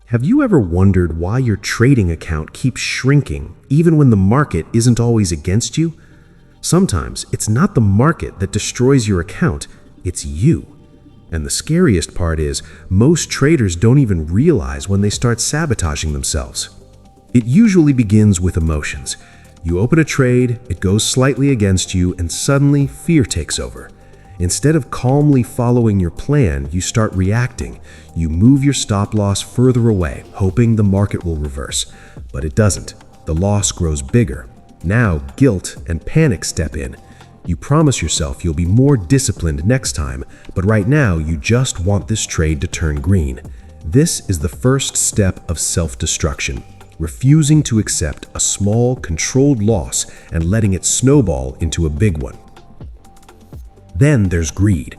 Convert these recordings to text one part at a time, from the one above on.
Have you ever wondered why your trading account keeps shrinking even when the market isn't always against you? Sometimes it's not the market that destroys your account, it's you. And the scariest part is, most traders don't even realize when they start sabotaging themselves. It usually begins with emotions. You open a trade, it goes slightly against you, and suddenly fear takes over. Instead of calmly following your plan, you start reacting. You move your stop loss further away, hoping the market will reverse. But it doesn't. The loss grows bigger. Now, guilt and panic step in. You promise yourself you'll be more disciplined next time, but right now you just want this trade to turn green. This is the first step of self-destruction, refusing to accept a small, controlled loss and letting it snowball into a big one. Then there's greed.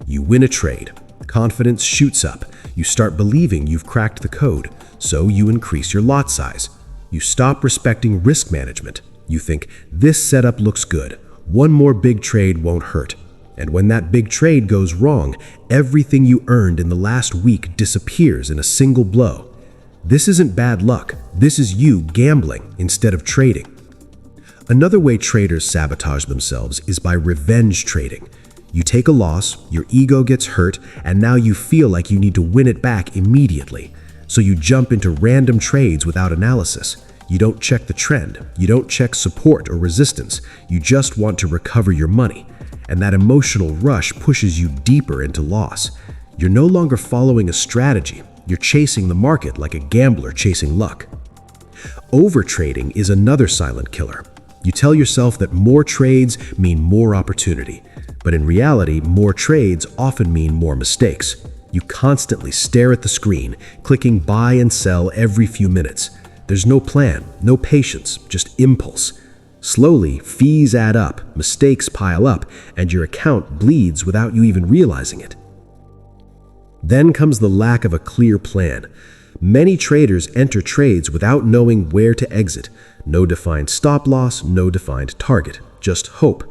You win a trade. Confidence shoots up. You start believing you've cracked the code, so you increase your lot size. You stop respecting risk management. You think, this setup looks good. One more big trade won't hurt. And when that big trade goes wrong, everything you earned in the last week disappears in a single blow. This isn't bad luck. This is you gambling instead of trading. Another way traders sabotage themselves is by revenge trading. You take a loss, your ego gets hurt, and now you feel like you need to win it back immediately. So you jump into random trades without analysis. You don't check the trend. You don't check support or resistance. You just want to recover your money. And that emotional rush pushes you deeper into loss. You're no longer following a strategy. You're chasing the market like a gambler chasing luck. Overtrading is another silent killer. You tell yourself that more trades mean more opportunity. But in reality, more trades often mean more mistakes. You constantly stare at the screen, clicking buy and sell every few minutes. There's no plan, no patience, just impulse. Slowly, fees add up, mistakes pile up, and your account bleeds without you even realizing it. Then comes the lack of a clear plan. Many traders enter trades without knowing where to exit. No defined stop loss, no defined target, just hope.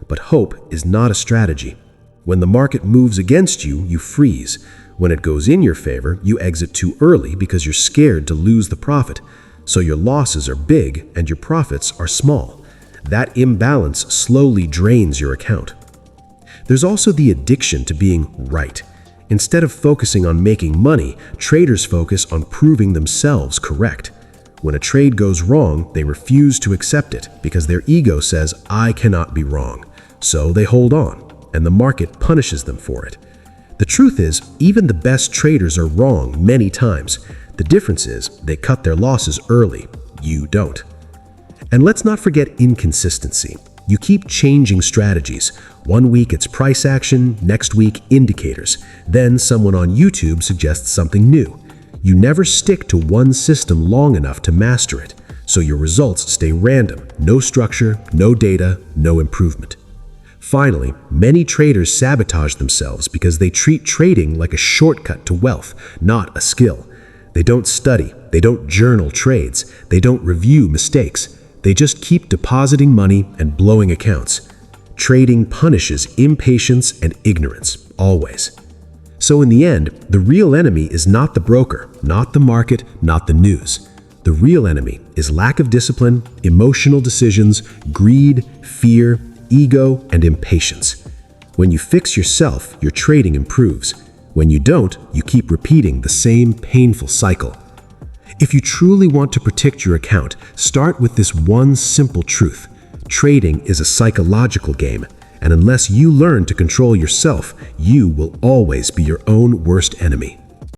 But hope is not a strategy. When the market moves against you, you freeze. When it goes in your favor, you exit too early because you're scared to lose the profit. So your losses are big and your profits are small. That imbalance slowly drains your account. There's also the addiction to being right. Instead of focusing on making money, traders focus on proving themselves correct. When a trade goes wrong, they refuse to accept it because their ego says, I cannot be wrong. So they hold on, and the market punishes them for it. The truth is, even the best traders are wrong many times. The difference is, they cut their losses early. You don't. And let's not forget inconsistency. You keep changing strategies. One week it's price action, next week indicators. Then someone on YouTube suggests something new. You never stick to one system long enough to master it, so your results stay random. No structure, no data, no improvement. Finally, many traders sabotage themselves because they treat trading like a shortcut to wealth, not a skill. They don't study, they don't journal trades, they don't review mistakes. They just keep depositing money and blowing accounts. Trading punishes impatience and ignorance, always. So in the end, the real enemy is not the broker, not the market, not the news. The real enemy is lack of discipline, emotional decisions, greed, fear, ego, and impatience. When you fix yourself, your trading improves. When you don't, you keep repeating the same painful cycle. If you truly want to protect your account, start with this one simple truth. Trading is a psychological game, and unless you learn to control yourself, you will always be your own worst enemy.